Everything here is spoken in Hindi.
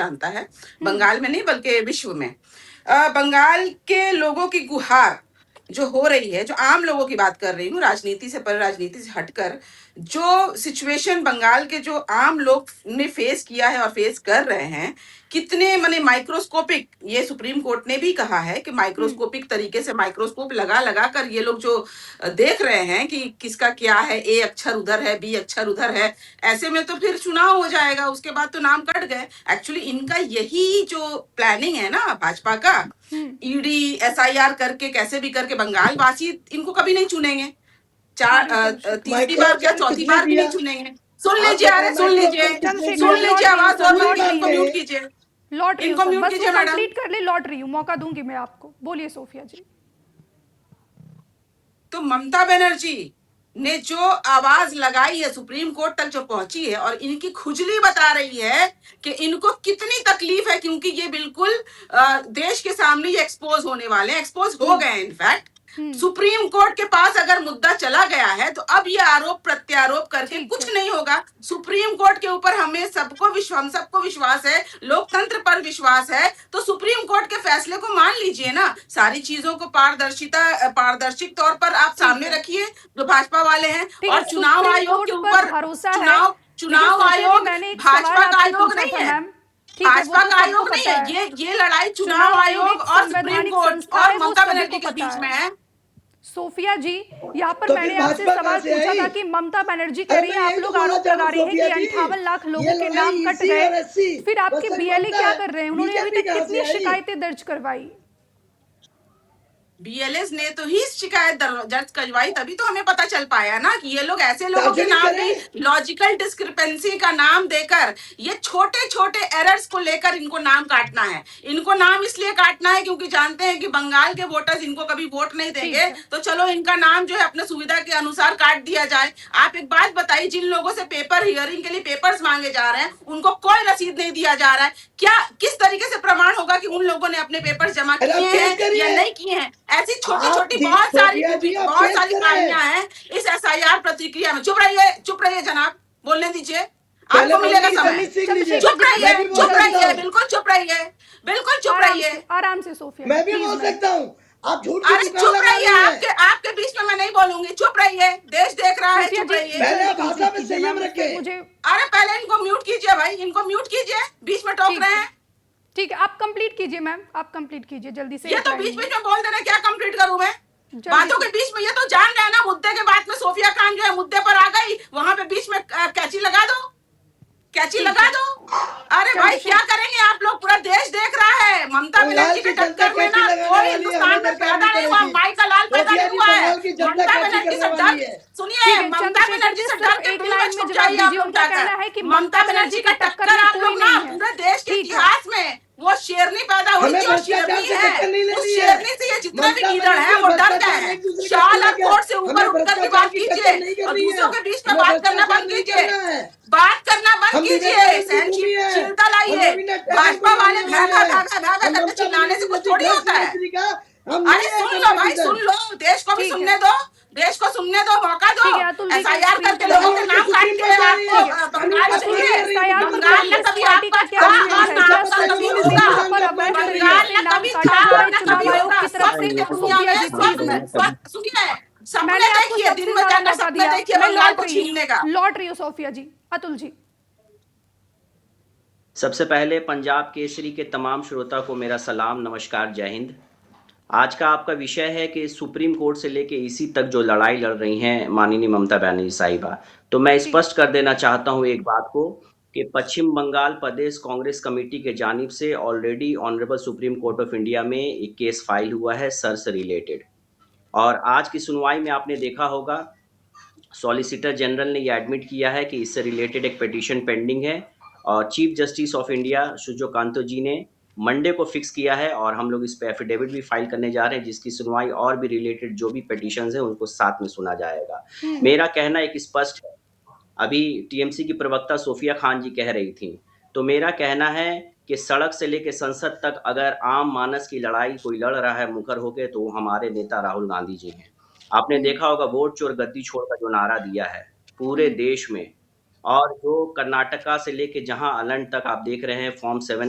जानता है, बंगाल में नहीं बल्कि विश्व में। बंगाल के लोगों की गुहार जो हो रही है, जो आम लोगों की बात कर रही हूँ, राजनीति से पर राजनीति से हटकर, जो सिचुएशन बंगाल के जो आम लोग ने फेस किया है और फेस कर रहे हैं, कितने माने माइक्रोस्कोपिक, ये सुप्रीम कोर्ट ने भी कहा है कि माइक्रोस्कोपिक तरीके से माइक्रोस्कोप लगा लगा कर ये लोग जो देख रहे हैं कि किसका क्या है, ए अक्षर उधर है, बी अक्षर उधर है, ऐसे में तो फिर चुनाव हो जाएगा, उसके बाद तो नाम कट गए। एक्चुअली इनका यही जो प्लानिंग है ना भाजपा का, ईडी एसआईआर करके कैसे भी करके बंगाल वासी इनको कभी नहीं चुनेंगे, तीसरी बार क्या चौथी बार भी नहीं चुनेंगे। सुन लीजिए, अरे सुन लीजिए, आवाज और मत दीजिए, इनको म्यूट कीजिए, लौट रही इनको हूँ, म्यूट बस कीजिए वो मैडम। कंप्लीट कर ले, लौट रही हूँ, मौका दूंगी मैं आपको, बोलिए सोफिया जी। तो ममता बनर्जी ने जो आवाज लगाई है, सुप्रीम कोर्ट तक जो पहुंची है, और इनकी खुजली बता रही है कि इनको कितनी तकलीफ है, क्योंकि ये बिल्कुल देश के सामने ये एक्सपोज होने वाले हैं, एक्सपोज हो गए इनफैक्ट। सुप्रीम कोर्ट के पास अगर मुद्दा चला गया है तो अब ये आरोप प्रत्यारोप करके कुछ नहीं होगा। सुप्रीम कोर्ट के ऊपर हमें हम सबको विश्वास है, लोकतंत्र पर विश्वास है, तो सुप्रीम कोर्ट के फैसले को मान लीजिए ना। सारी चीजों को पारदर्शिक तौर पर आप सामने रखिए जो भाजपा वाले हैं, और चुनाव आयोग के ऊपर चुनाव आयोग भाजपा का आयोग नहीं है, भाजपा का आयोग नहीं है, ये लड़ाई चुनाव आयोग और सुप्रीम कोर्ट और ममता बनर्जी के बीच में है। सोफिया जी, यहाँ पर मैंने आपसे सवाल पूछा था कि ममता बनर्जी कह रही है, आप लोग आरोप लगा रहे हैं कि 58 लाख लोगों के नाम कट गए, फिर आपके बीएलए क्या कर रहे हैं? उन्होंने अभी तक कितनी शिकायतें दर्ज करवाई? बीएलएस ने तो ही शिकायत दर्ज करवाई, तभी तो हमें पता चल पाया ना कि ये लोग ऐसे लोगों के नाम भी लॉजिकल डिस्क्रिपेंसी का नाम देकर, ये छोटे छोटे एरर्स को लेकर इनको नाम काटना है। इनको नाम इसलिए काटना है क्योंकि जानते हैं कि बंगाल के वोटर्स इनको कभी वोट नहीं देंगे, तो चलो इनका नाम जो है अपने सुविधा के अनुसार काट दिया जाए। आप एक बात बताइए, जिन लोगों से पेपर हियरिंग के लिए पेपर्स मांगे जा रहे हैं, उनको कोई रसीद नहीं दिया जा रहा है। क्या किस तरीके से प्रमाण होगा कि उन लोगों ने अपने पेपर जमा किए हैं या नहीं किए हैं? ऐसी छोटी छोटी बहुत सारी कहानियां हैं इस एसआईआर प्रतिक्रिया में। चुप रहिए जनाब, बोलने दीजिए, आपको मिलेगा समय। चुप रहिए, बिल्कुल चुप रहिए, बिल्कुल चुप रहिए, आराम से सोफिया। मैं भी बोल सकता हूँ, आप झूठ की अरे चुप रहिए, आपके बीच में मैं नहीं बोलूंगी, चुप रहिए, देश देख रहा है, चुप रहिए। पहले भाषा में संयम रखिए। अरे पहले इनको म्यूट कीजिए भाई, इनको म्यूट कीजिए, बीच में टोक रहे हैं। ठीक है, आप कंप्लीट कीजिए मैम, आप कंप्लीट कीजिए जल्दी से। ये तो बीच में बोल दे रहे, क्या कंप्लीट करूं मैं बातों के बीच में? ये तो जान रहे हैं ना, मुद्दे के बाद में सोफिया खान जो है मुद्दे पर आ गई, वहां पे बीच में कैची लगा दो, कैची लगा दो। अरे भाई क्या करेंगे आप लोग, पूरा देश देख रहा है। ममता बनर्जी के टक्कर में ना कोई हिंदुस्तान में पैदा नहीं हुआ, माई का लाल पैदा नहीं हुआ है। ममता बनर्जी से डर, सुनिए, ममता बनर्जी से डर के दिल में छुप जाइए आप लोग जाकर। ममता बनर्जी का टक्कर आप लोग ना पूरे देश के इतिहास में, वो शेरनी पैदा हुई थी और शेरनी है, उस शेरनी से ये जितने भी गीदड़ हैं वो डर गए हैं। शाल और कोट से ऊपर उठकर के बात कीजिए और दूसरों के बीच में बात करना बंद कीजिए, बात करना बंद कीजिए, सहनशीलता लाइए। भाजपा वाले भागा करके चिल्लाने से कुछ थोड़ी होता है। अरे सुन लो भाई, सुन लो, देश को भी सुनने दो, देश को सुनने दो, मौका दो। एसआईआर करके लोगों के नाम काट के आपको बंगाल चाहिए, बंगाल ने कभी आपका क्या और ना आपका कभी होगा, बंगाल ने कभी था और ना कभी होगा। सुनिए, सपने देखिए, दिन में जाकर सपने देखिए बंगाल को छीनने का। लौट रही हो सोफिया जी। अतुल जी, सबसे पहले पंजाब केसरी के तमाम श्रोता को मेरा सलाम, नमस्कार, जय हिंद। आज का आपका विषय है कि सुप्रीम कोर्ट से लेके इसी तक जो लड़ाई लड़ रही हैं माननीय ममता बनर्जी साहिबा, तो मैं स्पष्ट कर देना चाहता हूं एक बात को कि पश्चिम बंगाल प्रदेश कांग्रेस कमेटी के जानिब से already honourable supreme court of India में एक केस फाइल हुआ है सर से रिलेटेड, और आज की सुनवाई में आपने देखा होगा सॉलिसिटर जनरल ने यह एडमिट किया है कि इससे रिलेटेड एक पिटीशन पेंडिंग है, और chief justice of India Suryakant ji ने मंडे को फिक्स किया है, और हम लोग इस पे एफिडेविट भी फाइल करने जा रहे हैं, जिसकी सुनवाई और भी रिलेटेड जो भी पिटीशंस हैं उनको साथ में सुना जाएगा। मेरा कहना एक स्पष्ट है, अभी टीएमसी की प्रवक्ता सोफिया खान जी कह रही थी, तो मेरा कहना है कि सड़क से लेकर संसद तक अगर आम मानस की लड़ाई कोई लड़ रहा है मुखर होकर, तो हमारे नेता राहुल गांधी जी हैं। आपने देखा होगा वोट चोर गद्दी छोड़ का जो नारा दिया है पूरे देश में, और जो कर्नाटका से लेके जहां अलंड तक आप देख रहे हैं फॉर्म 7